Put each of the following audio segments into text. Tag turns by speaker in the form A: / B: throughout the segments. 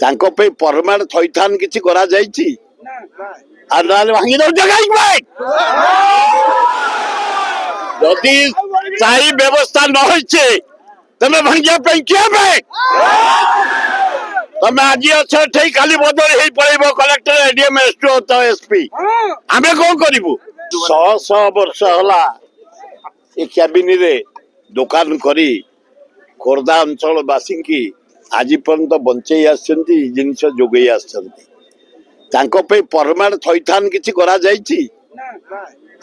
A: ତାଙ୍କ ପାଇଁ ପରମାଣ ଥଇଥାନ କିଛି କରାଯାଇଛି ଆଉ ନହେଲେ ଭାଙ୍ଗି ଦଉଛ କାହିଁକି? ଯଦି ସ୍ଥାୟୀ ବ୍ୟବସ୍ଥା ନ ହେଇଛି ତମେ ଭାଙ୍ଗିବା ପାଇଁ କିଏ ପାଇଁ? ତମେ ଆଜି ଅଛ ଏଠି କାଲି ବଦଳ ହେଇ ପଳେଇବ କଲେକ୍ଟର ଏଡିଏମ ଏସପି ଆମେ କଣ କରିବୁ? ଶହ ଶହ ବର୍ଷ ହେଲା ଏ କ୍ୟାବିନରେ ଦୋକାନ କରି ଖୋର୍ଦ୍ଧା ଅଞ୍ଚଳ ବାସୀଙ୍କି ଆଜି ପର୍ଯ୍ୟନ୍ତ ବଞ୍ଚେଇ ଆସିଛନ୍ତି ଜିନିଷ ଯୋଗେଇ ଆସିଛନ୍ତି। ତାଙ୍କ ପାଇଁ ପରମାଣ ଥଇଥାନ କିଛି କରାଯାଇଛି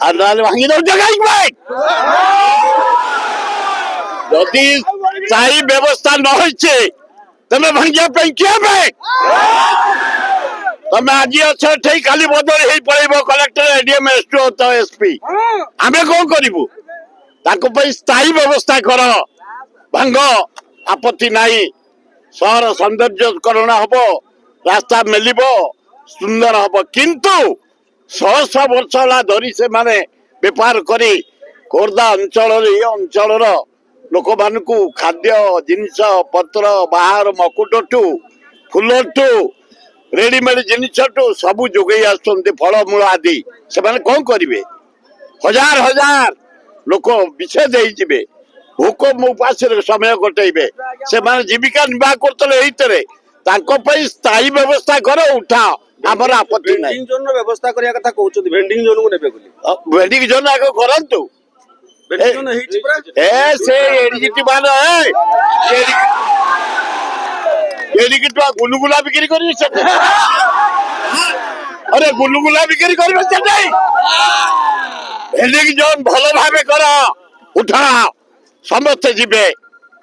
A: ଆଉ ନହେଲେ ଭାଙ୍ଗି ଦଉଛ କାହିଁକି? ଯଦି ସ୍ଥାୟୀ ବ୍ୟବସ୍ଥା ନ ହେଇଛି ତମେ ଭାଙ୍ଗିବା ପାଇଁ କିଏ ପାଇଁ? ତମେ ଆଜି ଅଛ ଏଠି କାଲି ବଦଳ ହେଇ ପଳେଇବ କଲେକ୍ଟର ଏଡିଏମ ଏସପି ଆମେ କଣ କରିବୁ? ତାଙ୍କ ପାଇଁ ସ୍ଥାୟୀ ବ୍ୟବସ୍ଥା କର। ଭାଙ୍ଗ ଆପତ୍ତି ନାହିଁ। ସହର ସୌନ୍ଦର୍ଯ୍ୟକରଣ ହବ, ରାସ୍ତା ମେଲିବ, ସୁନ୍ଦର ହବ। କିନ୍ତୁ ଶହ ଶହ ବର୍ଷ ହେଲା ଧରି ସେମାନେ ବେପାର କରି ଖୋର୍ଦ୍ଧା ଅଞ୍ଚଳରେ ଏ ଅଞ୍ଚଳର ଲୋକମାନଙ୍କୁ ଖାଦ୍ୟ ଜିନିଷ ପତ୍ର ବାହାର ମକୁଟଠୁ ଫୁଲଠୁ ରେଡିମେଡ୍ ଜିନିଷଠୁ ସବୁ ଯୋଗେଇ ଆସୁଛନ୍ତି, ଫଳମୂଳ ଆଦି। ସେମାନେ କଣ କରିବେ? ହଜାର ହଜାର ଲୋକ ବିଚ୍ଛେଦ ହେଇଯିବେ, ଭୋକ ଉପାସରେ ସମୟ କଟେଇବେ। ସେମାନେ ଜୀବିକା ନିର୍ବାହ କରୁଥିଲେ ଏଇଥିରେ। ତାଙ୍କ ପାଇଁ ସ୍ଥାୟୀ ବ୍ୟବସ୍ଥା କର, ଉଠାଅ, ଆମର ଆପତ୍ତି ନାହିଁ।
B: ବ୍ୟବସ୍ଥା କରିବା କଥା କହୁଛନ୍ତି, ଭେଣ୍ଡିଂ ଜୋନକୁ ନେବେ ବୋଲି।
A: ଭେଣ୍ଡିଂ ଜୋନ ଆଗ କରନ୍ତୁ। ଗୁଲୁଗୁଲା ବିକ୍ରି କରିବେ ସେଠି। ଆରେ ଗୁଲୁଗୁଲା ବିକ୍ରି କରିବେ ସେଠି। ଭେଣ୍ଡିଂ ଜୋନ ଭଲ ଭାବେ କର, ଉଠାଅ, ସମସ୍ତେ ଯିବେ,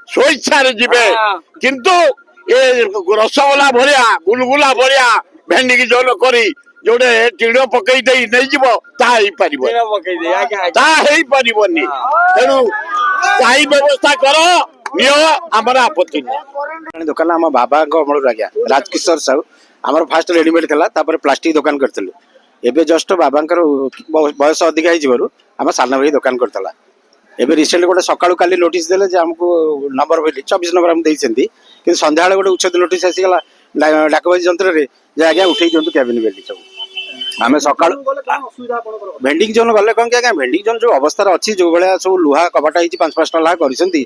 A: ସ୍ୱଇଚ୍ଛାରେ ଯିବେ। କିନ୍ତୁ ଏ ରସଗୋଲା ଭଳିଆ ଗୁଲଗୁଲା ଭଳିଆ ଭେଣ୍ଡିଂ ଜୋନ କରି ଯୋଉଟେ ଟିଣ ପକେଇ ଦେଇ ନେଇଯିବ, ତାହା ହେଇପାରିବନି। ତେଣୁ ସ୍ଥାୟୀ ବ୍ୟବସ୍ଥା କର, ନିଅ, ଆମର ଆପତ୍ତି ନାହିଁ।
C: ଦୋକାନ ଆମ ବାବାଙ୍କ ଅମଳରୁ ଆଜ୍ଞା ରାଜକିଶୋର ସାହୁ ଆମର ଫାଷ୍ଟ ରେଡିମେଡ୍ ଥିଲା, ତାପରେ ପ୍ଲାଷ୍ଟିକ ଦୋକାନ କରିଥିଲୁ। ଏବେ ଜଷ୍ଟ ବାବାଙ୍କର ବୟସ ଅଧିକା ହେଇଯିବାରୁ ଆମ ସାନ ଭାଇ ଦୋକାନ କରିଥିଲା। ଏବେ ରିସେଣ୍ଟ ଗୋଟେ ସକାଳୁ କାଲି ନୋଟିସ୍ ଦେଲେ ଯେ ଆମକୁ ନମ୍ବର ବୋଲି 24 ନମ୍ବର ଆମକୁ ଦେଇଛନ୍ତି, କିନ୍ତୁ ସନ୍ଧ୍ୟାବେଳେ ଗୋଟେ ଉଚ୍ଛେଦ ନୋଟିସ୍ ଆସିଗଲା ଡାକବାଜି ଯନ୍ତ୍ରରେ ଯେ ଆଜ୍ଞା ଉଠେଇ ଦିଅନ୍ତୁ କ୍ୟାବିନ ବେଲି ସବୁ। ଆମେ ସକାଳୁ ଭେଣ୍ଡିଂ ଜୋନ୍ ଗଲେ କଣ କି ଆଜ୍ଞା, ଭେଣ୍ଡିଂ ଜୋନ୍ ଯୋଉ ଅବସ୍ଥାରେ ଅଛି, ଯୋଉ ଭଳିଆ ସବୁ ଲୁହା କବାଟ ହେଇଛି 5-5ଟା ଲୁହା କରିଛନ୍ତି,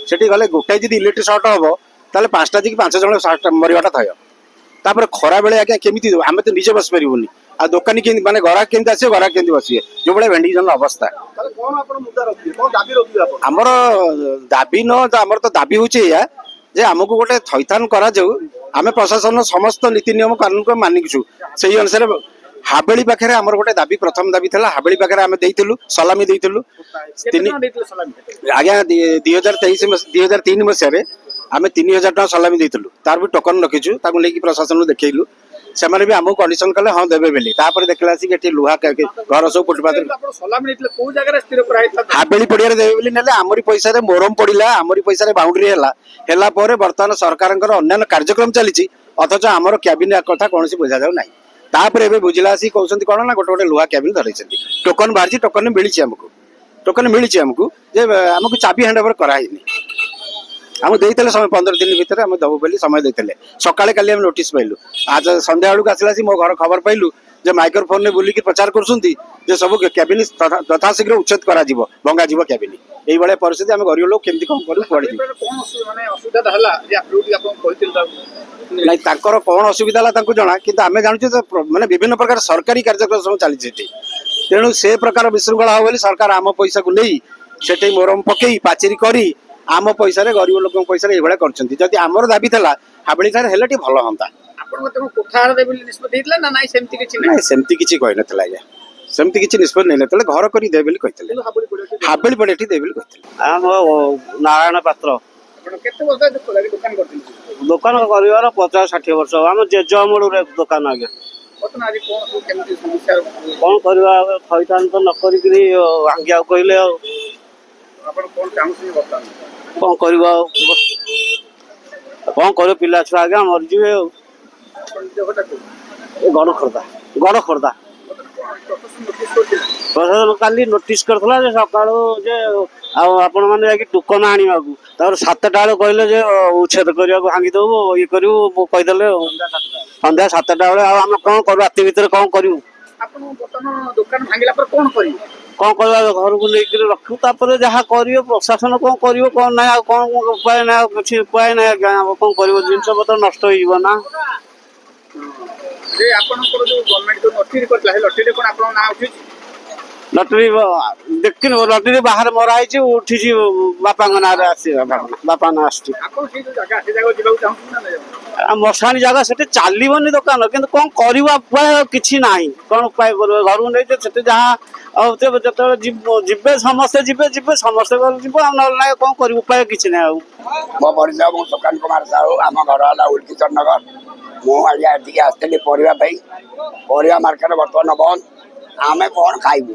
C: ସେଠି ଗଲେ ଗୋଟାଏ ଯଦି ଇଲେକ୍ଟ୍ରିକ୍ ସର୍ଟ ହବ ତାହେଲେ 5ଟା କି 5 ଜଣ ମରିବାଟା ଥୟ। ତାପରେ ଖରା ବେଳେ ଆଜ୍ଞା କେମିତି ଆମେ ତ ନିଜେ ବସି ପାରିବୁନି, ଆଉ ଦୋକାନୀ କେମିତି ମାନେ ଗରାକ କେମିତି ଆସିବେ, ଗରାକ କେମିତି ବସିବେ, ଯୋଉ ଭଳିଆ ଭେଣ୍ଡିଂ ଜୋନ୍ ଅବସ୍ଥା। ଆମର ଦାବି ଆମର ତ ଦାବି ହଉଛି ଏଇଆ ଯେ ଆମକୁ ଗୋଟେ ଥଇଥାନ କରାଯାଉ। ଆମେ ପ୍ରଶାସନ ସମସ୍ତ ନୀତି ନିୟମ କାନୁନକୁ ମାନିଛୁ, ସେଇ ଅନୁସାରେ। ହାବେଳି ପାଖରେ ଆମର ଗୋଟେ ଦାବି, ପ୍ରଥମ ଦାବି ଥିଲା ହାବେଳି ପାଖରେ ଆମେ ଦେଇଥିଲୁ, ସଲାମି ଦେଇଥିଲୁ। ଆଜ୍ଞା 2003 ମସିହାରେ ଆମେ 3000 ଟଙ୍କା ସଲାମି ଦେଇଥିଲୁ। ତାର ବି ଟୋକନ ରଖିଛୁ, ତାକୁ ନେଇକି ପ୍ରଶାସନକୁ ଦେଖେଇଲୁ। ସେମାନେ ବି ଆମକୁ କଣ୍ଡିସନ କଲେ ହଁ ଦେବେ ବୋଲି। ତାପରେ ଦେଖିଲା ଆସିକି ଏଠି ଲୁହା ଘର ସବୁ ଫୁଟପାଥ ହାବେଳି ପଡିଆରେ ଦେବେ ବୋଲି ନେଲେ। ଆମରି ପଇସାରେ ମୋରମ ପଡିଲା, ଆମରି ପଇସାରେ ବାଉଣ୍ଡରୀ ହେଲା ପରେ ବର୍ତ୍ତମାନ ସରକାରଙ୍କର ଅନ୍ୟାନ୍ୟ କାର୍ଯ୍ୟକ୍ରମ ଚାଲିଛି, ଅଥଚ ଆମର କ୍ୟାବିନ କଥା କୌଣସି ବୁଝାଯାଉ ନାହିଁ। ତାପରେ ଏବେ ବୁଝିଲା ଆସିକି କହୁଛନ୍ତି କଣ ନା ଗୋଟେ ଲୁହା କ୍ୟାବିନ ଧରେଇଛନ୍ତି, ଟୋକନ ବାହାରିଛି, ଟୋକନ ମିଳିଛି ଆମକୁ ଯେ ଆମକୁ ଚାବି ହ୍ୟାଣ୍ଡ ଓଭର କରାହେଇନି। ଆମକୁ ଦେଇଥିଲେ ସମୟ 15 ଦିନ ଭିତରେ ଆମେ ଦବୁ ବୋଲି ସମୟ ଦେଇଥିଲେ। ସକାଳେ କାଲି ଆମେ ନୋଟିସ୍ ପାଇଲୁ, ଆଜ ସନ୍ଧ୍ୟା ବେଳକୁ ଆସିଲା ଆସିକି ମୋ ଘର ଖବର ପାଇଲୁ ଯେ ମାଇକ୍ରୋଫୋନରେ ବୁଲିକି ପ୍ରଚାର କରୁଛନ୍ତି ଯେ ସବୁ କ୍ୟାବିନ ଯଥାଶୀଘ୍ର ଉଚ୍ଛେଦ କରାଯିବ, ଭଙ୍ଗାଯିବ କ୍ୟାବିନ। এইଭଳିଆ ପରିସ୍ଥିତି, ଆମେ ଗରିବ ଲୋକ କେମିତି କଣ କରିବୁ, କୁଆଡେ ଯିବୁ? ନାଇଁ ତାଙ୍କର କଣ ଅସୁବିଧା ହେଲା ତାଙ୍କୁ ଜଣା, କିନ୍ତୁ ଆମେ ଜାଣୁଛୁ ଯେ ମାନେ ବିଭିନ୍ନ ପ୍ରକାର ସରକାରୀ କାର୍ଯ୍ୟକ୍ରମ ସବୁ ଚାଲିଛି ଏଠି। ତେଣୁ ସେ ପ୍ରକାର ବିଶୃଙ୍ଖଳା ହବ ବୋଲି ସରକାର ଆମ ପଇସାକୁ ନେଇ ସେଠି ମୋରମ ପକେଇ ପାଚେରୀ କରି ଆମ ପଇସାରେ, ଗରିବ ଲୋକଙ୍କ ପଇସାରେ ଏଇଭଳିଆ କରିଛନ୍ତି। ଯଦି ଆମର ଦାବି ଥିଲା ହାବେଳି ଠାରେ ହେଲେ ଟିକେ ଭଲ ହୁଅନ୍ତା। ସେମିତି କିଛି କହିନଥିଲା ଆଜ୍ଞା, ସେମିତି କିଛି ନିଷ୍ପତ୍ତି ନେଇନଥିଲେ। ଘର କରି ଦେବେ ବୋଲି କହିଥିଲେ, ହାବେଳି ପଡି ଏଠି ଦେବେ ବୋଲି କହିଥିଲେ।
B: ଆମ ନାରାୟଣ ପାତ୍ର ଦୋକାନ କରିବାର 50-60 ବର୍ଷ ଆମ ଜେଜ ଅମଳରୁ ଦୋକାନ। ଆଜ୍ଞା କଣ କରିବା, ଥଇଥାନ ତ ନ କରିକିରି ଭାଙ୍ଗିବାକୁ କହିଲେ ଆଉ କଣ କରିବା, ଆଉ କଣ କରିବ, ପିଲା ଛୁଆ ଆଜ୍ଞା ମରିଯିବେ ଆଉ। ଗଡ଼ ଖୋର୍ଦ୍ଧା ପ୍ରଶାସନ କାଲି ନୋଟିସ୍ କରିଥିଲା ଯେ ସକାଳୁ ଯେ ଆଉ ଆପଣମାନେ ଯାଇକି ଟୋକନ ଆଣିବାକୁ ତାପରେ 7ଟା ବେଳେ କହିଲେ ଯେ ଉଚ୍ଛେଦ କରିବାକୁ ଭାଙ୍ଗିଦେବୁ ଇଏ କରିବୁ କହିଦେଲେ ଆଉ ସନ୍ଧ୍ୟା 7ଟା ବେଳେ। ଆଉ ଆମେ କ'ଣ କରିବୁ ରାତି ଭିତରେ କ'ଣ କରିବୁ?
D: ଆପଣ ବର୍ତ୍ତମାନ ଦୋକାନ ଭାଙ୍ଗିଲା ପରେ କ'ଣ କରିବେ?
B: କ'ଣ କରିବା ଘରକୁ ନେଇକିରି ରଖିବୁ ତାପରେ ଯାହା କରିବ ପ୍ରଶାସନ କ'ଣ କରିବ କ'ଣ ନାହିଁ ଆଉ କ'ଣ ଉପାୟ ନାହିଁ ଆଉ କିଛି ଉପାୟ ନାହିଁ ଆଜ୍ଞା। ଆଉ କ'ଣ କରିବ ଜିନିଷ ପତ୍ର ନଷ୍ଟ ହେଇଯିବ ନା।
D: ଯେ ଆପଣଙ୍କର ଯୋଉ ଗଭର୍ଣ୍ଣମେଣ୍ଟ ଯୋଉ ଲଟେରୀ କରିଥିଲା ସେ ଲଟେରୀରେ କ'ଣ ଆପଣଙ୍କ ନାଁ ଉଠିଛି?
B: ଲଟେରୀ ଦେଖିନି ଲଟେରୀ ବାହାରେ ମରା ହେଇଛି ଉଠିଛି ବାପାଙ୍କ ନାଁରେ ଆସିଛି ବାପା ନାଁ ଆସିଛି।
D: ଆପଣ ସେଇ ଯୋଉ ଜାଗା ସେ ଜାଗାକୁ ଯିବାକୁ ଚାହୁଁଛନ୍ତି ନା ନାହିଁ?
B: ଆଉ ମଶାଣି ଜାଗା ସେଠି ଚାଲିବନି ଦୋକାନ କିନ୍ତୁ କ'ଣ କରିବା ଉପାୟ କିଛି ନାହିଁ। କ'ଣ ଉପାୟ କରିବ ଘରକୁ ନେଇଛେ ସେଠି ଯାହା ଆଉ ଯେତେବେଳେ ଯିବେ ସମସ୍ତେ ଯିବେ ସମସ୍ତେ ଯିବ ଆଉ ନହେଲେ ନାହିଁ କ'ଣ କରିବୁ ଉପାୟ କିଛି ନାହିଁ। ଆଉ
E: ମୋ ପରିଚୟ ମୁଁ ସୁକାନ୍ତ କୁମାର ସାହୁ ଆମ ଘର ହେଲା ଉଲ୍କିଚର ନଗର। ମୁଁ ଆଜ୍ଞା ଏଠିକି ଆସିଥିଲି ପରିବା ପାଇଁ। ପରିବା ମାର୍କେଟ ବର୍ତ୍ତମାନ ବନ୍ଦ। ଆମେ କ'ଣ ଖାଇବୁ?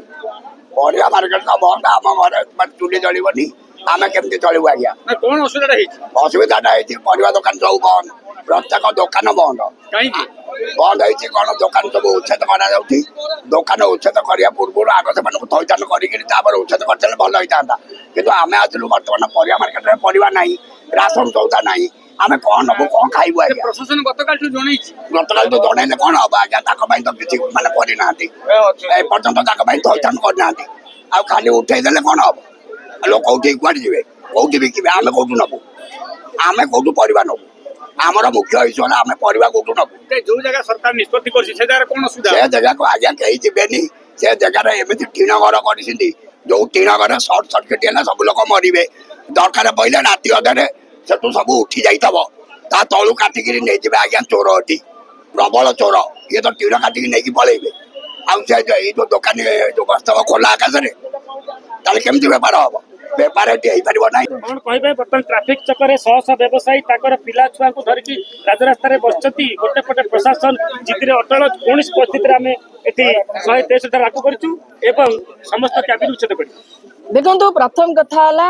E: ପରିବା ମାର୍କେଟ ତ ବନ୍ଦ ଆମ ଘରେ ଚୁଲି ଜଳିବନି ଆମେ କେମିତି ଚଳିବୁ ଆଜ୍ଞା?
D: କ'ଣ ଅସୁବିଧାଟା ହେଇଛି?
E: ଅସୁବିଧାଟା ହେଇଛି ପରିବା ଦୋକାନ ସବୁ ବନ୍ଦ ପ୍ରତ୍ୟେକ ଦୋକାନ ବନ୍ଦ।
D: କାହିଁକି
E: ବନ୍ଦ ହେଇଛି କ'ଣ ଦୋକାନ ସବୁ ଉଚ୍ଛେଦ କରାଯାଉଛି। ଦୋକାନ ଉଚ୍ଛେଦ କରିବା ପୂର୍ବରୁ ଆଗ ସେମାନଙ୍କୁ ଥଇଥାନ କରିକି ତାପରେ ଉଚ୍ଛେଦ କରିଦେଲେ ଭଲ ହେଇଥାନ୍ତା। କିନ୍ତୁ ଆମେ ଆସିଲୁ ବର୍ତ୍ତମାନ ପରିବା ମାର୍କେଟରେ ପରିବା ନାହିଁ ରାସନ ସଉଦା ନାହିଁ ଆମେ କ'ଣ ନେବୁ କ'ଣ ଖାଇବୁ ଆଜ୍ଞା?
D: ପ୍ରଶାସନ ଗତକାଲିଠୁ ଜଣେଇଛି।
E: ଗତକାଲି ତ ଜଣେଇଲେ କ'ଣ ହବ ଆଜ୍ଞା? ତାଙ୍କ ପାଇଁ ତ କିଛି ମାନେ କରିନାହାନ୍ତି ଏପର୍ଯ୍ୟନ୍ତ ତାଙ୍କ ପାଇଁ ଥଇଥାନ କରିନାହାନ୍ତି। ଆଉ ଖାଲି ଉଠେଇ ଦେଲେ କ'ଣ ହବ? ଲୋକ ଉଠେଇ କୁଆଡ଼େ ଯିବେ? କୋଉଠି ବିକିବେ? ଆମେ କୋଉଠୁ ନେବୁ? ଆମେ କୋଉଠୁ ପରିବା ନେବୁ? ଆମର ମୁଖ୍ୟ ଇସ୍ୟୁ ହେଲା ଆମେ ପରିବା କୋଉଠୁ ନେବୁ?
D: ଯୋଉ ଜାଗା ସରକାର ନିଷ୍ପତ୍ତି କରିଛି ସେ ଜାଗାରେ କ'ଣ ଅସୁବିଧା?
E: ସେ ଜାଗାକୁ ଆଜ୍ଞା କେହି ଯିବେନି। ସେ ଜାଗାରେ ଏମିତି ଟିଣ ଘର କରିଛନ୍ତି ଯୋଉ ଟିଣ ଘରେ ସର୍ଟ ସର୍କିଟ ହେଲେ ସବୁ ଲୋକ ମରିବେ। ଦରକାର ପଇଲେ ରାତି ଅଧରେ ସେଠୁ ସବୁ ଉଠି ଯାଇଥିବ ତା ତଳୁ କାଟିକିରି ନେଇଯିବେ ଆଜ୍ଞା ଚୋର ଏଠି ପ୍ରବଳ ଚୋର। ଇଏ ତ ଟିଣ କାଟିକି ନେଇକି ପଳେଇବେ। ଆଉ ସେ ଏଇ ଯୋଉ ଦୋକାନୀ ଯୋଉ ବସ୍ତବ ଖୋଲା ଆକାଶରେ ତାହେଲେ କେମିତି ବେପାର ହବ? ବେପାର ଏଠି ହେଇପାରିବ ନାହିଁ।
D: କ'ଣ କହିବେ ବର୍ତ୍ତମାନ ଟ୍ରାଫିକ ଚକରେ ଶହ ଶହ ବ୍ୟବସାୟୀ ତାଙ୍କର ପିଲା ଛୁଆଙ୍କୁ ଧରିକି ରାଜରାସ୍ତାରେ ବସିଛନ୍ତି। ଗୋଟେ ପଟେ ପ୍ରଶାସନ ଜିଦିରେ ଅଟଳ କୌଣସି ପରିସ୍ଥିତିରେ ଆମେ ଏଠି 123 ଲାଗୁ କରିଛୁ ଏବଂ ସମସ୍ତ କ୍ୟାବିନ ଉଚ୍ଛେଦ କରିଛୁ।
F: ଦେଖନ୍ତୁ ପ୍ରଥମ କଥା ହେଲା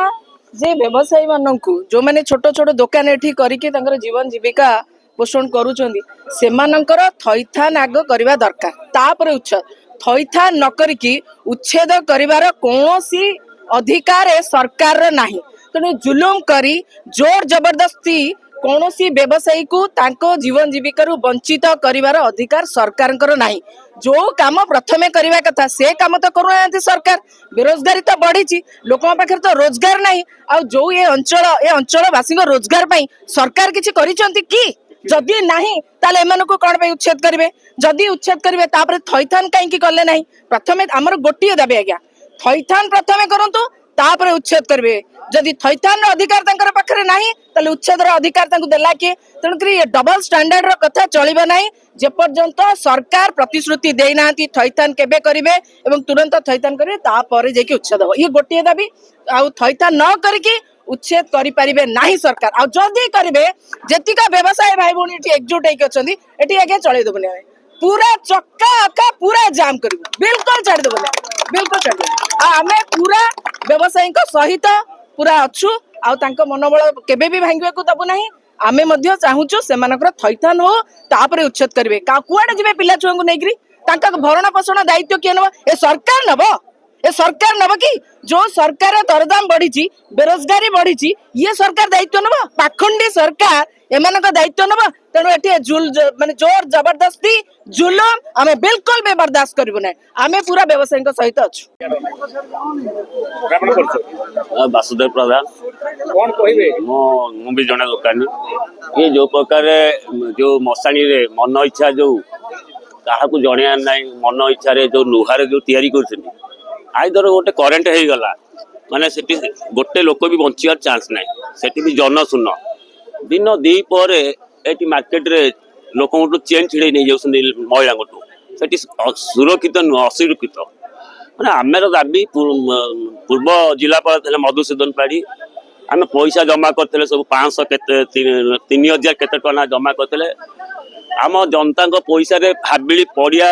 F: ଯେ ବ୍ୟବସାୟୀ ମାନଙ୍କୁ ଯୋଉମାନେ ଛୋଟ ଛୋଟ ଦୋକାନ ଏଠି କରିକି ତାଙ୍କର ଜୀବନ ଜୀବିକା ପୋଷଣ କରୁଛନ୍ତି ସେମାନଙ୍କର ଥଇଥାନ ଆଗ କରିବା ଦରକାର ତାପରେ ଉଚ୍ଛେଦ। ଥଇଥାନ ନ କରିକି ଉଚ୍ଛେଦ କରିବାର କୌଣସି ଅଧିକାର ସରକାରର ନାହିଁ। ତେଣୁ ଜୁଲୁମ କରି ଜୋର ଜବରଦସ୍ତି କୌଣସି ବ୍ୟବସାୟୀକୁ ତାଙ୍କ ଜୀବନ ଜୀବିକାରୁ ବଞ୍ଚିତ କରିବାର ଅଧିକାର ସରକାରଙ୍କର ନାହିଁ। ଯୋଉ କାମ ପ୍ରଥମେ କରିବା କଥା ସେ କାମ ତ କରୁନାହାନ୍ତି ସରକାର। ବେରୋଜଗାରୀ ତ ବଢିଛି ଲୋକଙ୍କ ପାଖରେ ତ ରୋଜଗାର ନାହିଁ। ଆଉ ଯୋଉ ଏ ଅଞ୍ଚଳବାସୀଙ୍କ ରୋଜଗାର ପାଇଁ ସରକାର କିଛି କରିଛନ୍ତି କି? ଯଦି ନାହିଁ ତାହେଲେ ଏମାନଙ୍କୁ କ'ଣ ପାଇଁ ଉଚ୍ଛେଦ କରିବେ? ଯଦି ଉଚ୍ଛେଦ କରିବେ ତାପରେ ଥଇଥାନ କାହିଁକି କଲେ ନାହିଁ? ପ୍ରଥମେ ଆମର ଗୋଟିଏ ଦାବି ଆଜ୍ଞା ଥଇଥାନ ପ୍ରଥମେ କରନ୍ତୁ ତାପରେ ଉଚ୍ଛେଦ କରିବେ। ଯଦି ଥଇଥାନର ଅଧିକାର ତାଙ୍କର ପାଖରେ ନାହିଁ ତାହେଲେ ଉଚ୍ଛେଦର ଅଧିକାର ତାଙ୍କୁ ଦେଲା କିଏ? ତେଣୁକରି ଡବଲ ଷ୍ଟାଣ୍ଡାର୍ଡର କଥା ଚଳିବ ନାହିଁ। ଯେପର୍ଯ୍ୟନ୍ତ ସରକାର ପ୍ରତିଶ୍ରୁତି ଦେଇନାହାନ୍ତି ଥଇଥାନ କେବେ କରିବେ ଏବଂ ତୁରନ୍ତ ଥଇଥାନ କରିବେ ତାପରେ ଯାଇକି ଉଚ୍ଛେଦ ହବ। ଇଏ ଗୋଟିଏ ଦାବି। ଆଉ ଥଇଥାନ ନ କରିକି ଉଚ୍ଛେଦ କରିପାରିବେ ନାହିଁ ସରକାର। ଆଉ ଯଦି କରିବେ ଯେତିକ ବ୍ୟବସାୟୀ ଭାଇ ଭଉଣୀ ଏଠି ଏକଜୁଟ ହେଇକି ଅଛନ୍ତି ଏଠି ଆଜ୍ଞା ଚଳେଇ ଦେବୁନି ଆମେ ପୁରା ଚକା ଆକା ପୁରା ଜାମ୍ କରିବୁ ବିଲକୁଲ ଛାଡ଼ିଦେବୁନି ବିଲକୁଲ ଛାଡ଼ିଦେବୁ। ଆଉ ଆମେ ପୁରା ବ୍ୟବସାୟୀଙ୍କ ସହିତ ପୁରା ଅଛୁ ଆଉ ତାଙ୍କ ମନୋବଳ କେବେ ବି ଭାଙ୍ଗିବାକୁ ଦେବୁ ନାହିଁ। ଆମେ ମଧ୍ୟ ଚାହୁଁଛୁ ସେମାନଙ୍କର ଥଇଥାନ ହଉ ତାପରେ ଉଚ୍ଛେଦ କରିବେ। କୁଆଡେ ଯିବେ ପିଲା ଛୁଆଙ୍କୁ ନେଇକିରି? ତାଙ୍କ ଭରଣ ପୋଷଣ ଦାୟିତ୍ୱ କିଏ ନେବ? ଏ ସରକାର ନେବ? ଏ ସରକାର ନେବ କି? ଯୋଉ ସରକାର ଦରଦାମ ବଢିଛି ବେରୋଜଗାରୀ ବଢିଛି ଇଏ ସରକାର ଦାୟିତ୍ୱ ନେବ? ପାଖଣ୍ଡି ସରକାର ଏମାନଙ୍କ ଦାୟିତ୍ୱ ନେବ? ତେଣୁ ଏଠି ମାନେ ଜୋର ଜବରଦସ୍ତି ଜୁଲୁମ ଆମେ ବିଲକୁଲ ବି ବରଦାସ୍ତ କରିବୁ ନାହିଁ। ଆମେ ପୁରା ବ୍ୟବସାୟୀଙ୍କ ସହିତ ଅଛୁ।
B: ବାସୁଦେବ ପ୍ରଧାନ
D: କ'ଣ କହିବେ?
B: ମୁଁ ବି ଜଣେ ଦୋକାନୀ। ଏ ଯୋଉ ପ୍ରକାର ଯୋଉ ମଶାଣିରେ ମନ ଇଚ୍ଛା ଯୋଉ କାହାକୁ ଜଣେଇବାର ନାହିଁ ମନ ଇଚ୍ଛାରେ ଯୋଉ ଲୁହାରେ ଯୋଉ ତିଆରି କରୁଛନ୍ତି ଆଇଦର ଗୋଟେ କରେଣ୍ଟ ହେଇଗଲା ମାନେ ସେଠି ଗୋଟେ ଲୋକ ବି ବଞ୍ଚିବାର ଚାନ୍ସ ନାହିଁ। ସେଠି ବି ଜନଶୂନ୍ୟ। ଦିନ 2 ପରେ ଏଠି ମାର୍କେଟରେ ଲୋକଙ୍କଠୁ ଚେନ୍ ଛିଡ଼େଇ ନେଇଯାଉଛନ୍ତି ମହିଳାଙ୍କଠୁ। ସେଠି ସୁରକ୍ଷିତ ନୁହଁ ଅସୁରକ୍ଷିତ। ମାନେ ଆମର ଦାବି ପୂର୍ବ ଜିଲ୍ଲାପାଳ ଥିଲେ ମଧୁସୂଦନ ପାଢ଼ୀ ଆମେ ପଇସା ଜମା କରିଥିଲେ ସବୁ 500 କେତେ 3000 କେତେ ଟଙ୍କା ଜମା କରିଥିଲେ। ଆମ ଜନତାଙ୍କ ପଇସାରେ ହାବିଳି ପଡ଼ିଆ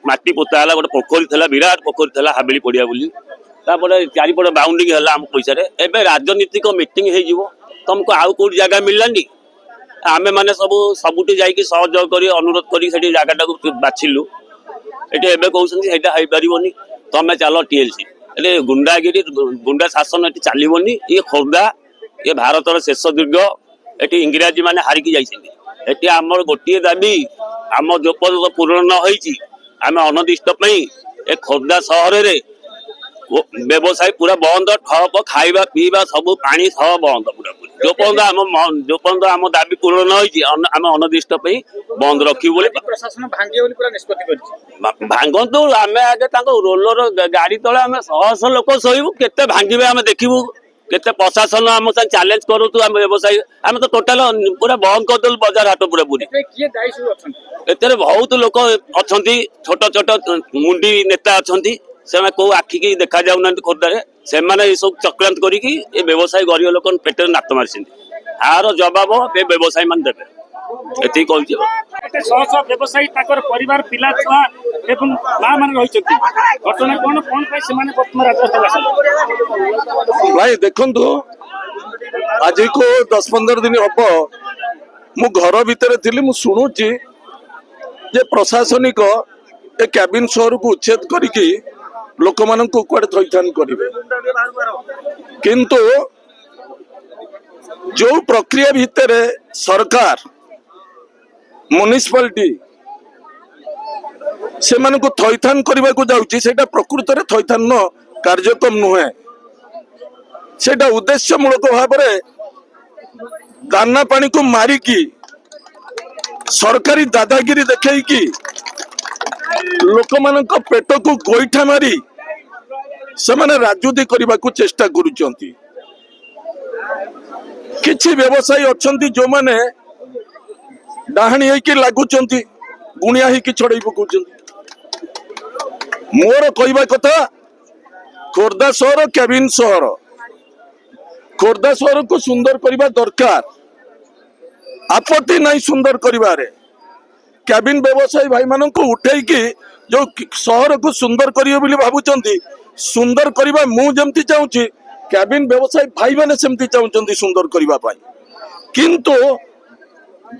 B: ମାଟି ପୋତା ହେଲା। ଗୋଟେ ପୋଖରୀ ଥିଲା ବିରାଟ ପୋଖରୀ ଥିଲା ହାବିଳି ପଡ଼ିଆ ବୋଲି। ତାପରେ ଚାରିପଟେ ବାଉଣ୍ଡିଂ ହେଲା ଆମ ପଇସାରେ। ଏବେ ରାଜନୀତିକ ମିଟିଂ ହେଇଯିବ ତମକୁ ଆଉ କୋଉଠି ଜାଗା ମିଳିଲାନି। ଆମେ ମାନେ ସବୁଠି ଯାଇକି ସହଯୋଗ କରି ଅନୁରୋଧ କରି ସେଠି ଜାଗାଟାକୁ ବାଛିଲୁ। ଏଠି ଏବେ କହୁଛନ୍ତି ସେଇଟା ହେଇପାରିବନି, ତମେ ଚାଲ TLC। ଏଠି ଗୁଣ୍ଡାଗିରି ଗୁଣ୍ଡା ଶାସନ ଏଠି ଚାଲିବନି। ଇଏ ଖୋର୍ଦ୍ଧା, ଇଏ ଭାରତର ଶେଷ ଦୁର୍ଗ। ଏଠି ଇଂରାଜୀ ମାନେ ହାରିକି ଯାଇଛନ୍ତି। ଏଠି ଆମର ଗୋଟିଏ ଦାବି, ଆମ ଯୋଉ ପର୍ଯ୍ୟନ୍ତ ପୂରଣ ନ ହେଇଛି ଆମେ ଅନିର୍ଦ୍ଦିଷ୍ଟ ପାଇଁ ଏ ଖୋର୍ଦ୍ଧା ସହରରେ ବ୍ୟବସାୟ ପୁରା ବନ୍ଦ, ଠପ, ଖାଇବା ପିଇବା ସବୁ ପାଣି ସହ ବନ୍ଦ ପୁରାପୁରି। ଯୋଉ ପର୍ଯ୍ୟନ୍ତ ଆମ ଦାବି ପୂରଣ ନ ହେଇଛି ଆମେ ଅନିର୍ଦ୍ଦିଷ୍ଟ ପାଇଁ ବନ୍ଦ ରଖିବୁ ବୋଲି
D: ପ୍ରଶାସନ ଭାଙ୍ଗିବ ବୋଲି ପୁରା ନିଷ୍ପତ୍ତି କରିଛି।
B: ଭାଙ୍ଗନ୍ତୁ। ଆମେ ଆଗେ ତାଙ୍କ ରୋଲର ଗାଡି ତଳେ ଆମେ ଶହ ଶହ ଲୋକ ଶୋଇବୁ, କେତେ ଭାଙ୍ଗିବେ ଆମେ ଦେଖିବୁ। କେତେ ପ୍ରଶାସନ ଆମ ସାଙ୍ଗେ ଚ୍ୟାଲେଞ୍ଜ କରୁଛୁ ଆମେ ବ୍ୟବସାୟୀ, ଆମେ ତ ଟୋଟାଲ ପୁରା ବନ୍ଦ କରିଦେଲୁ ବଜାର ହାଟ ପୁରା ପୁରୀ।
D: କିଏ ଦାୟୀ ସବୁ ଅଛନ୍ତି?
B: ଏଥିରେ ବହୁତ ଲୋକ ଅଛନ୍ତି, ଛୋଟ ଛୋଟ ମୁଣ୍ଡି ନେତା ଅଛନ୍ତି, ସେମାନେ କୋଉ ଆଖିକି ଦେଖା ଯାଉନାହାନ୍ତି ଖୋର୍ଦ୍ଧାରେ। ସେମାନେ ଏସବୁ ଚକ୍ରାନ୍ତ କରିକି ଏ ବ୍ୟବସାୟୀ ଗରିବ ଲୋକ ପେଟରେ ନାତ ମାରିଛନ୍ତି। ଆର ଜବାବ ଏ ବ୍ୟବସାୟୀ ମାନେ ଦେବେ, ଏତିକି କହୁଛି।
D: ଏତେ ଶହ ଶହ ବ୍ୟବସାୟୀ ତାଙ୍କର ପରିବାର ପିଲା ଛୁଆ ଏବଂ ମା ମାନେ ରହିଛନ୍ତି। ଘଟଣା କଣ ପାଇଁ ସେମାନେ ବର୍ତ୍ତମାନ ରାଜରାସ୍ତାକୁ ଆସିଲେ?
G: ଭାଇ ଦେଖନ୍ତୁ, ଆଜିକୁ 10-15 ଦିନ ହବ ମୁଁ ଘର ଭିତରେ ଥିଲି, ମୁଁ ଶୁଣୁଛି ଯେ ପ୍ରଶାସନିକ ଏ କ୍ୟାବିନ ସହରକୁ ଉଚ୍ଛେଦ କରିକି ଲୋକମାନଙ୍କୁ କୁଆଡେ ଥଇଥାନ କରିବେ। କିନ୍ତୁ ଯୋଉ ପ୍ରକ୍ରିୟା ଭିତରେ ସରକାର ମ୍ୟୁନିସିପାଲିଟି ସେମାନଙ୍କୁ ଥଇଥାନ କରିବାକୁ ଯାଉଛି, ସେଇଟା ପ୍ରକୃତରେ ଥଇଥାନ କାର୍ଯ୍ୟକ୍ରମ ନୁହେଁ। ସେଇଟା ଉଦ୍ଦେଶ୍ୟମୂଳକ ଭାବରେ ଦାନା ପାଣିକୁ ମାରିକି ସରକାରୀ ଦାଦାଗିରି ଦେଖେଇକି ଲୋକମାନଙ୍କ ପେଟକୁ ଗୋଇଠା ମାରି ସେମାନେ ରାଜୁତି କରିବାକୁ ଚେଷ୍ଟା କରୁଛନ୍ତି। କିଛି ବ୍ୟବସାୟୀ ଅଛନ୍ତି ଯୋଉମାନେ ଡାହାଣୀ ହେଇକି ଲାଗୁଛନ୍ତି, ଗୁଣିଆ ହେଇକି ଛଡେଇ ପକଉଛନ୍ତି। ମୋର କହିବା କଥା, ଖୋର୍ଦ୍ଧା ସହର କ୍ୟାବିନ ସହର, ଖୋର୍ଦ୍ଧା ସହରକୁ ସୁନ୍ଦର କରିବା ଦରକାର, ଆପତ୍ତି ନାହିଁ ସୁନ୍ଦର କରିବାରେ। କ୍ୟାବିନ ବ୍ୟବସାୟୀ ଭାଇ ମାନଙ୍କୁ ଉଠେଇକି ଯୋଉ ସହରକୁ ସୁନ୍ଦର କରିବେ ବୋଲି ଭାବୁଛନ୍ତି, ସୁନ୍ଦର କରିବା ମୁଁ ଯେମିତି ଚାହୁଁଛି, କ୍ୟାବିନ ବ୍ୟବସାୟୀ ଭାଇ ମାନେ ସେମିତି ଚାହୁଁଛନ୍ତି ସୁନ୍ଦର କରିବା ପାଇଁ। କିନ୍ତୁ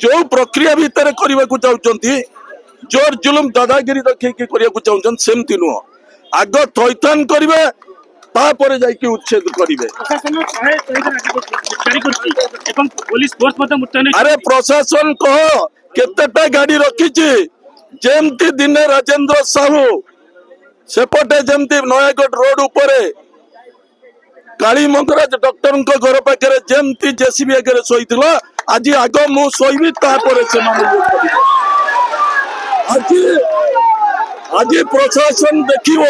G: ଯୋଉ ପ୍ରକ୍ରିୟା ଭିତରେ କରିବାକୁ ଚାହୁଁଛନ୍ତି, ଜୋର ଜୁଲୁମ ଦାଦାଗିରି ଦେଖେଇକି କରିବାକୁ ଚାହୁଁଛନ୍ତି, ସେମିତି ନୁହଁ। ଆଗ ଥଇଥାନ କରିବେ, ତାପରେ ଯାଇକି ଉଚ୍ଛେଦ କରିବେ। ଆରେ ପ୍ରଶାସନ କହ କେତେଟା ଗାଡି ରଖିଛି? ଯେମିତି ଦିନେ ରାଜେନ୍ଦ୍ର ସାହୁ ସେପଟେ ଯେମିତି ନୟାଗଡ଼ ରୋଡ ଉପରେ କାଳୀ ମଙ୍ଗରାଜ ଡକ୍ଟରଙ୍କ ଘର ପାଖରେ ଯେମିତି JCB ଆଗରେ ଶୋଇଥିଲା, ଆଜି ଆଗ ମୁଁ ଶୋଇବି, ତାପରେ ସେମାନେ ଆଜି ପ୍ରଶାସନ ଦେଖିବ।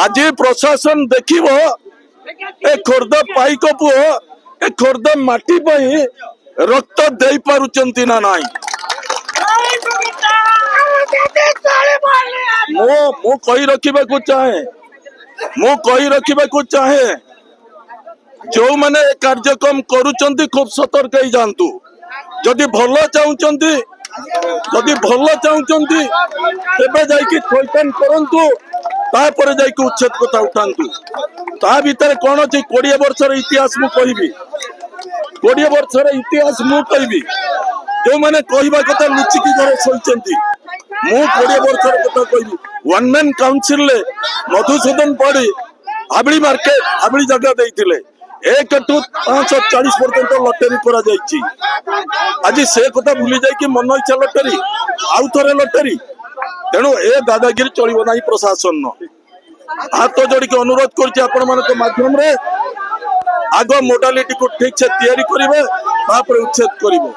G: ଆଜି ପ୍ରଶାସନ ଦେଖିବ ଏ ଖୋର୍ଦ୍ଧା ପାଇକ ପୁଅ ଏ ଖୋର୍ଦ୍ଧା ମାଟି ପାଇଁ ରକ୍ତ ଦେଇ ପାରୁଛନ୍ତି ନା ନାହିଁ। ମୁଁ କହି ରଖିବାକୁ ଚାହେଁ ଯୋଉମାନେ ଏ କାର୍ଯ୍ୟକ୍ରମ କରୁଛନ୍ତି ଖୁବ ସତର୍କ ହେଇ ଯାଆନ୍ତୁ। ଯଦି ଭଲ ଚାହୁଁଛନ୍ତି ତେବେ ଯାଇକି ଥଇଥାନ କରନ୍ତୁ, ତାପରେ ଯାଇକି ଉଚ୍ଛେଦ କଥା ଉଠାନ୍ତୁ। ତା ଭିତରେ କଣ ଅଛି? 20 ବର୍ଷର ଇତିହାସ ମୁଁ କହିବି। 20 ବର୍ଷର ଇତିହାସ ମୁଁ କହିବି। ଯୋଉମାନେ କହିବା କଥା ଲୁଚିକି ଘରେ ଶୋଇଛନ୍ତି, ମୁଁ 20 ବର୍ଷର କଥା କହିବି। ୱାନ୍ ମ୍ୟାନ୍ କାଉନସିଲରେ ମଧୁସୂଦନ ପଡି ହାବଳି ମାର୍କେଟ ହାବଳି ଜାଗା ଦେଇଥିଲେ। 1 ଠୁ 540 ପର୍ଯ୍ୟନ୍ତ ଲଟେରୀ କରାଯାଇଛି। ଆଜି ସେ କଥା ଭୁଲି ଯାଇକି ମନ ଇଚ୍ଛା ଲଟେରୀ, ଆଉ ଥରେ ଲଟେରୀ। ତେଣୁ ଏ ଦାଦାଗିରି ଚଳିବ ନାହିଁ। ପ୍ରଶାସନ ହାତ ଯୋଡିକି ଅନୁରୋଧ କରୁଛି ଆପଣ ମାନଙ୍କ ମାଧ୍ୟମରେ, ଆଗ ମୋଡାଲିଟିକୁ ଠିକ ସେ ତିଆରି କରିବେ, ତାପରେ ଉଚ୍ଛେଦ କରିବେ।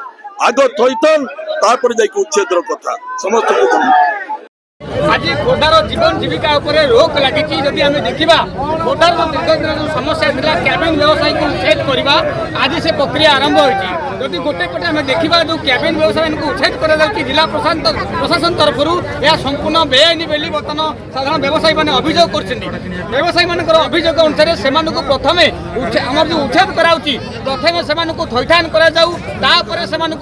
G: ଆଗ ଥଇଥାନ, ତାପରେ ଯାଇକି ଉଚ୍ଛେଦର କଥା ସମସ୍ତଙ୍କୁ ଧନ୍ୟବାଦ।
H: आज खोर्धार जीवन जीविका उपरे रोक लगी। जदि आम देखा खोर्धार जो दीर्घदिन जो समस्या था क्याबिन व्यवसायी को उच्छेद करवा, आज से प्रक्रिया आरंभ होती। जदि गोटे पटे आम देखा जो क्याबिन व्यवसायी को उच्छेद कर जिला प्रशासन तरफ यह संपूर्ण बेआईन बोली बर्तमान साधारण व्यवसायी मैंने अभियोग कर व्यवसायी मान अभियोग अनुसार से प्रथमे आम जो उच्छेद कराऊँगी प्रथमे से थैथान कर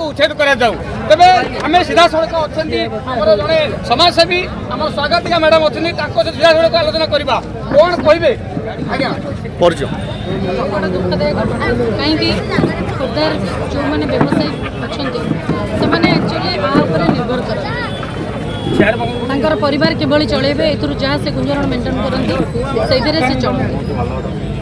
H: उच्छेद कर तेरे आम सीधा सड़क अच्छा जड़े समाजसेवी आम स्वागतिका मैडम अच्छी सीधा सड़क आलोचना करवा कौन कहे आज्ञा
I: दुखदायक घटना कहीं ଖୋର୍ଦ୍ଧାର ଯେଉଁମାନେ ବ୍ୟବସାୟୀ ଅଛନ୍ତି ସେମାନେ ଆକ୍ଚୁଆଲି ଉପରେ ନିର୍ଭର କରେ ତାଙ୍କର ପରିବାର କିଭଳି ଚଳେଇବେ ଏଥିରୁ ଯାହା ସେ ଗୁଞ୍ଜରଣ ମେଣ୍ଟେନ୍ କରନ୍ତି ସେଇଥିରେ ସେ ଚଳନ୍ତି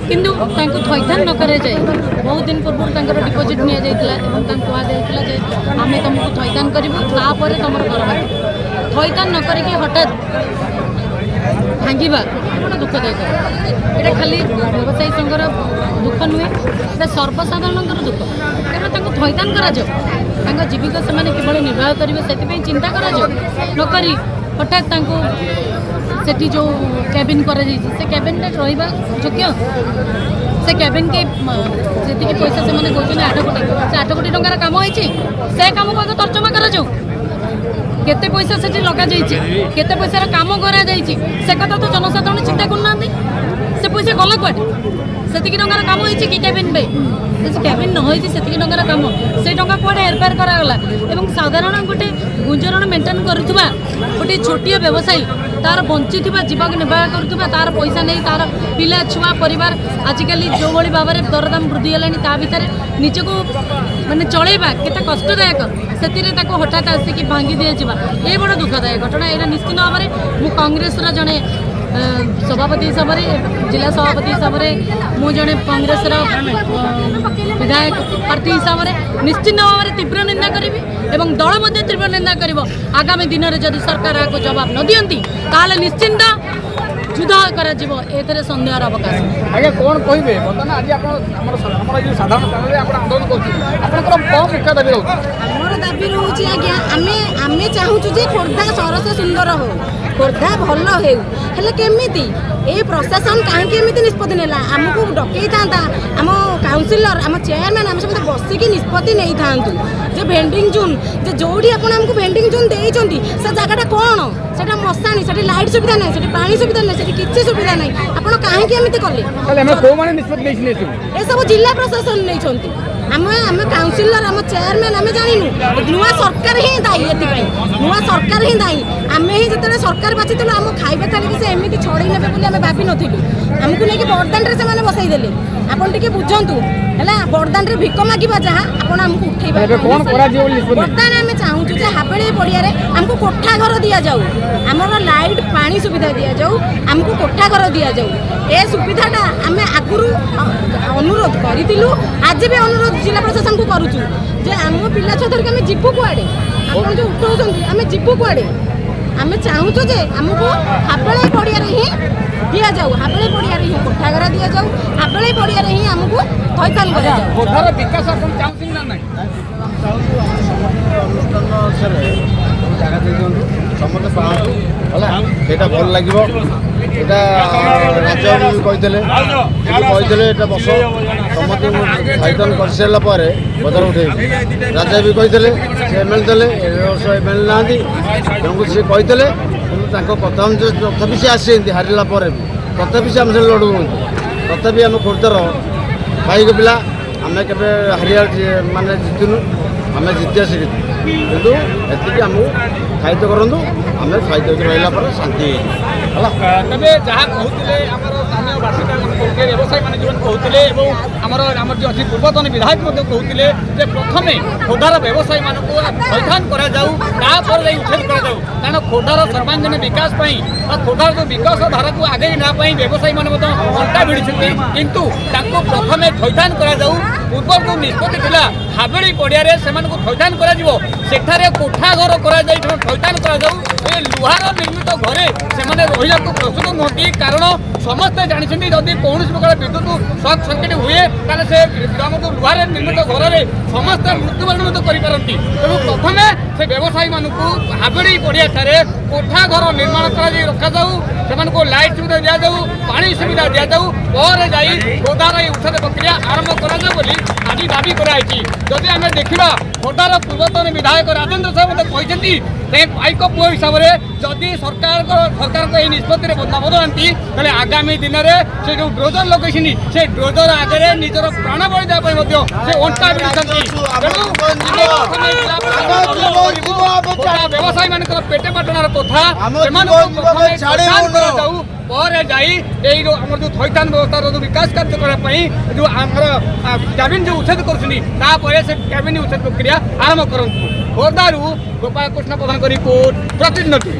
I: କିନ୍ତୁ ତାଙ୍କୁ ଥଇଥାନ ନ କରାଯାଇ ବହୁତ ଦିନ ପୂର୍ବରୁ ତାଙ୍କର ଡିପୋଜିଟ୍ ନିଆଯାଇଥିଲା ଏବଂ ତାଙ୍କୁ କୁହାଯାଇଥିଲା ଯେ ଆମେ ତୁମକୁ ଥଇଥାନ କରିବୁ ତାପରେ ତୁମର ଘର ବାହାରିବ ଥଇଥାନ ନ କରିକି ହଠାତ୍ ଭାଙ୍ଗିବା ଗୋଟେ ଦୁଃଖଦାୟକ ଏଇଟା ଖାଲି ବ୍ୟବସାୟୀ ସଂଘର ଦୁଃଖ ନୁହେଁ ଏଇଟା ସର୍ବସାଧାରଣଙ୍କର ଦୁଃଖ କାରଣ ତାଙ୍କୁ ଥଇଥାନ କରାଯାଉ ତାଙ୍କ ଜୀବିକା ସେମାନେ କିଭଳି ନିର୍ବାହ କରିବେ ସେଥିପାଇଁ ଚିନ୍ତା କରାଯାଉ ନକରି ହଠାତ୍ ତାଙ୍କୁ ସେଠି ଯେଉଁ କ୍ୟାବିନ୍ କରାଯାଇଛି ସେ କ୍ୟାବିନ୍ରେ ରହିବା ଯୋଗ୍ୟ ସେ କ୍ୟାବିନ୍କି ଯେତିକି ପଇସା ସେମାନେ କହୁଛନ୍ତି 8 କୋଟି ସେ 8 କୋଟି ଟଙ୍କାର କାମ ହେଇଛି ସେ କାମକୁ ଆଗ ତର୍ଜମା କରାଯାଉ କେତେ ପଇସା ସେଠି ଲଗାଯାଇଛି କେତେ ପଇସାର କାମ କରାଯାଇଛି ସେ କଥା ତ ଜନସାଧାରଣ ଚିନ୍ତା କରୁନାହାନ୍ତି ସେ ପଇସା ଗଲା କୁଆଡ଼େ ସେତିକି ଟଙ୍କାର କାମ ହେଇଛି କି କ୍ୟାବିନ୍ ପାଇଁ ସେ କ୍ୟାବିନ୍ ନ ହେଇଛି ସେତିକି ଟଙ୍କାର କାମ ସେ ଟଙ୍କା କୁଆଡ଼େ ହେରଫେର କରାଗଲା ଏବଂ ସାଧାରଣ ଗୋଟେ ଗୁଞ୍ଜରଣ ମେଣ୍ଟେନ୍ କରୁଥିବା ଗୋଟେ ଛୋଟିଆ ବ୍ୟବସାୟୀ ତାର ବଞ୍ଚିଥିବା ଜୀବନ ନିର୍ବାହ କରୁଥିବା ତାର ପଇସା ନେଇ ତାର ପିଲା ଛୁଆ ପରିବାର ଆଜିକାଲି ଯେଉଁଭଳି ଭାବରେ ଦରଦାମ ବୃଦ୍ଧି ହେଲାଣି ତା ଭିତରେ ନିଜକୁ ମାନେ ଚଳେଇବା କେତେ କଷ୍ଟଦାୟକ ସେଥିରେ ତାକୁ ହଠାତ୍ ଆସିକି ଭାଙ୍ଗି ଦିଆଯିବା ଏ ବଡ଼ ଦୁଃଖଦାୟକ ଘଟଣା ଏଇଟା ନିଶ୍ଚିତ ଭାବରେ ମୁଁ କଂଗ୍ରେସର ଜଣେ ସଭାପତି ହିସାବରେ ଜିଲ୍ଲା ସଭାପତି ହିସାବରେ ମୁଁ ଜଣେ କଂଗ୍ରେସର ବିଧାୟକ ପ୍ରାର୍ଥୀ ହିସାବରେ ନିଶ୍ଚିତ ଭାବରେ ତୀବ୍ର ନିନ୍ଦା କରିବି ଏବଂ ଦଳ ମଧ୍ୟ ତୀବ୍ର ନିନ୍ଦା କରିବ ଆଗାମୀ ଦିନରେ ଯଦି ସରକାର ଏହାକୁ ଜବାବ ନ ଦିଅନ୍ତି ତାହେଲେ ନିଶ୍ଚିନ୍ତ ଯୁଦ୍ଧ କରାଯିବ ଏଥିରେ ସନ୍ଦେହର ଅବକାଶ
H: ଆଜ୍ଞା କ'ଣ କହିବେ ବର୍ତ୍ତମାନ ଆଜି ଆପଣ ଆମର ଯେଉଁ ସାଧାରଣ ସ୍ଥାନରେ ଆପଣ ଆନ୍ଦୋଳନ କରୁଛନ୍ତି ଆପଣଙ୍କର କ'ଣ ମୁଖ୍ୟ ଦାବି ରହୁଛି
J: ଆମର ଦାବି ରହୁଛି ଆଜ୍ଞା ଆମେ ଚାହୁଁଛୁ ଯେ ଖୋର୍ଦ୍ଧା ସରସ ସୁନ୍ଦର ହଉ ଖୋର୍ଦ୍ଧା ଭଲ ହେଉ ହେଲେ କେମିତି ଏ ପ୍ରଶାସନ କାହିଁକି ଏମିତି ନିଷ୍ପତ୍ତି ନେଲା ଆମକୁ ଡକେଇଥାନ୍ତା ଆମ କାଉନସିଲର ଆମ ଚେୟାରମ୍ୟାନ୍ ଆମେ ସମସ୍ତେ ବସିକି ନିଷ୍ପତ୍ତି ନେଇଥାନ୍ତୁ ଯେ ଭେଣ୍ଡିଂ ଜୋନ୍ ଯେ ଯେଉଁଠି ଆପଣ ଆମକୁ ଭେଣ୍ଡିଂ ଜୋନ୍ ଦେଇଛନ୍ତି ସେ ଜାଗାଟା କ'ଣ ସେଟା ମଶାଣି ସେଠି ଲାଇଟ୍ ସୁବିଧା ନାହିଁ ସେଠି ପାଣି ସୁବିଧା ନାହିଁ ସେଠି କିଛି ସୁବିଧା ନାହିଁ ଆପଣ କାହିଁକି ଏମିତି କଲେ ଏସବୁ ଜିଲ୍ଲା ପ୍ରଶାସନ ନେଇଛନ୍ତି ଆମେ କାଉନସିଲର ଆମ ଚେୟାରମ୍ୟାନ୍ ଆମେ ଜାଣିନୁ ନୂଆ ସରକାର ହିଁ ଦାୟୀ ଏଥିପାଇଁ ନୂଆ ସରକାର ହିଁ ଦାୟୀ ଆମେ ହିଁ ଯେତେବେଳେ ସରକାର ବାଛିଥିଲୁ ଆମ ଖାଇବା ଥାଳିକି ସେ ଏମିତି ଛଡ଼େଇ ନେବେ ବୋଲି ଆମେ ଭାବିନଥିଲୁ ଆମକୁ ନେଇକି ବଡ଼ଦାଣ୍ଡରେ ସେମାନେ ବସେଇ ଦେଲେ ଆପଣ ଟିକେ ବୁଝନ୍ତୁ ହେଲା ବଡ଼ଦାଣ୍ଡରେ ଭିକ ମାଗିବା ଯାହା ଆପଣ ଆମକୁ ଉଠେଇବା ବର୍ତ୍ତମାନ ଆମେ ଚାହୁଁଛୁ ଯେ ହାବେଳି ପଡ଼ିଆରେ ଆମକୁ କୋଠା ଘର ଦିଆଯାଉ ଆମର ଲାଇଟ୍ ପାଣି ସୁବିଧା ଦିଆଯାଉ ଆମକୁ କୋଠା ଘର ଦିଆଯାଉ ଏ ସୁବିଧାଟା ଆମେ ଆଗରୁ ଅନୁରୋଧ କରିଥିଲୁ ଆଜି ବି ଅନୁରୋଧ ଜିଲ୍ଲା ପ୍ରଶାସନକୁ କରୁଛୁ ଯେ ଆମ ପିଲା ଛୁଆ ଧରିକି ଆମେ ଯିବୁ କୁଆଡ଼େ ଆପଣ ଯେଉଁ ଉଠଉଛନ୍ତି ଆମେ ଯିବୁ କୁଆଡ଼େ ଆମେ ଚାହୁଁଛୁ ଯେ ଆମକୁ ହାବେଳି ପଡ଼ିଆରେ ହିଁ ଦିଆଯାଉ ହାବେଳି ପଡ଼ିଆରେ ହିଁ କୋଠା ଘର ଦିଆଯାଉ ହାବେଳି ପଡ଼ିଆରେ ହିଁ ଆମକୁ ଥଇଥାନ କରାଯାଉ
H: ଖୋର୍ଦ୍ଧାର ବିକାଶ ଆପଣ ଚାହୁଁଛନ୍ତି ନା ନାହିଁ
C: ଜାଗା ଦେଇଦିଅନ୍ତୁ ସମସ୍ତେ ପାଆନ୍ତୁ ହେଲା ସେଇଟା ଭଲ ଲାଗିବ এটা ରାଜ୍ୟ କହିଥିଲେ এটা ବସ ସମସ୍ତେ ଥଇଥାନ କରିସାରିଲା ପରେ ବଜାର ଉଠେଇବେ ରାଜା ବି କହିଥିଲେ ସେ ଏମଏଲ୍ଏ ଦେଲେ ଏ ବର୍ଷ ଏମଏଲ୍ଏ ନାହାନ୍ତି ତେଣୁ ସେ କହିଥିଲେ କିନ୍ତୁ ତାଙ୍କ କଥା ଅନୁଯାୟୀ ତଥାପି ସେ ଆସିଛନ୍ତି ହାରିଲା ପରେ ବି ତଥାପି ସେ ଆମ ସାଙ୍ଗେ ଲଢ଼ୁ ହୁଅନ୍ତି ତଥାପି ଆମ ଖୋର୍ଦ୍ଧାର ଭାଇଙ୍କ ପିଲା ଆମେ କେବେ ହାରିବା ମାନେ ଜିତିନୁ ଆମେ ଜିତିବା ଶିଖିଛୁ କିନ୍ତୁ ଏତିକି ଆମକୁ ସାହାଯ୍ୟ କରନ୍ତୁ ଆମେ ସାହାଯ୍ୟ ରହିଲା ପରେ ଶାନ୍ତି ହେଇଯିବ ହେଲା
H: ତେବେ ଯାହା କହୁଥିଲେ ଆମର ସ୍ଥାନୀୟ ବାସିନ୍ଦା କହୁଥିଲେ ବ୍ୟବସାୟୀମାନେ ଯେଉଁମାନେ କହୁଥିଲେ ଏବଂ ଆମର ଯେଉଁ ଅଛି ପୂର୍ବତନ ବିଧାୟକ ମଧ୍ୟ କହୁଥିଲେ ଯେ ପ୍ରଥମେ ଖୋର୍ଦ୍ଧାର ବ୍ୟବସାୟୀମାନଙ୍କୁ ଥଇଥାନ କରାଯାଉ ତାପରେ ଯାଇ ଉଚ୍ଛେଦ କରାଯାଉ କାରଣ ଖୋର୍ଦ୍ଧାର ସର୍ବାଙ୍ଗୀନ ବିକାଶ ପାଇଁ ବା ଖୋର୍ଦ୍ଧାର ଯେଉଁ ବିକାଶ ଧାରାକୁ ଆଗେଇ ନେବା ପାଇଁ ବ୍ୟବସାୟୀମାନେ ମଧ୍ୟ ଅଣ୍ଟା ଭିଡ଼ିଛନ୍ତି କିନ୍ତୁ ତାଙ୍କୁ ପ୍ରଥମେ ଥଇଥାନ କରାଯାଉ ପୂର୍ବରୁ ଯେଉଁ ନିଷ୍ପତ୍ତି ଥିଲା ହାବେଳି ପଡ଼ିଆରେ ସେମାନଙ୍କୁ ଥଇଥାନ କରାଯିବ ସେଠାରେ କୋଠା ଘର କରାଯାଇ ଥଇଥାନ କରାଯାଉ ଏ ଲୁହାର ନିର୍ମିତ ଘରେ ସେମାନେ ରହିବାକୁ ପ୍ରସ୍ତୁତ ନୁହନ୍ତି କାରଣ ସମସ୍ତେ ଜାଣିଛନ୍ତି ଯଦି କୌଣସି ପ୍ରକାର ବିଦ୍ୟୁତ ସର୍ଟ ସର୍କିଟ୍ ହୁଏ ତାହେଲେ ସେ ଆମର ଯେଉଁ ଲୁହାରେ ନିର୍ମିତ ଘରରେ ସମସ୍ତେ ମୃତ୍ୟୁବରଣ ମଧ୍ୟ କରିପାରନ୍ତି ତେଣୁ ପ୍ରଥମେ ସେ ବ୍ୟବସାୟୀମାନଙ୍କୁ ହାବେଳି ପଡ଼ିଆଠାରେ କୋଠା ଘର ନିର୍ମାଣ କରାଯାଇ ରଖାଯାଉ ସେମାନଙ୍କୁ ଲାଇଟ୍ ସୁବିଧା ଦିଆଯାଉ ପାଣି ସୁବିଧା ଦିଆଯାଉ ପରେ ଯାଇ ଖୋର୍ଦ୍ଧାର ଏହି ଉଚ୍ଛେଦ ପ୍ରକ୍ରିୟା ଆରମ୍ଭ କରାଯାଉ ବୋଲି ଆଜି ଦାବି କରାଯାଇଛି ଯଦି ଆମେ ଦେଖିବା ଖୋର୍ଦ୍ଧାର ପୂର୍ବତନ ବିଧାୟକ ରାଜେନ୍ଦ୍ର ସାହୁ ମଧ୍ୟ କହିଛନ୍ତି ସେ ପାଇକ ପୁଅ ହିସାବରେ ଯଦି ସରକାରଙ୍କ ଏହି ନିଷ୍ପତ୍ତିରେ ନ ବଦଳାନ୍ତି ତାହେଲେ ଆଗାମୀ ଦିନରେ ସେ ଯେଉଁ ଡ୍ରୋଜର ଲଗେଇଛନ୍ତି ସେ ଡ୍ରୋଜର ଆଗରେ ନିଜର ପ୍ରାଣ ବଳି ଦେବା ପାଇଁ ମଧ୍ୟ ସେ ଅଣ୍ଟା ଭିଡ଼ିଛନ୍ତି ତେଣୁ ବ୍ୟବସାୟୀମାନଙ୍କର ପେଟେ ପାଟଣାର କଥା ସେମାନଙ୍କୁ କରାଯାଉ ପରେ रे जाई एई हमर जो थैथान व्यवस्था जो विकास कार्य करा पई जो हमर कैबिन जो उच्छेद करछनी ता परे से कैबिन उच्छेद प्रक्रिया आरंभ करंतु खोरदारू गोपाल कृष्ण प्रधान को रिपोर्ट प्रतिनिधि।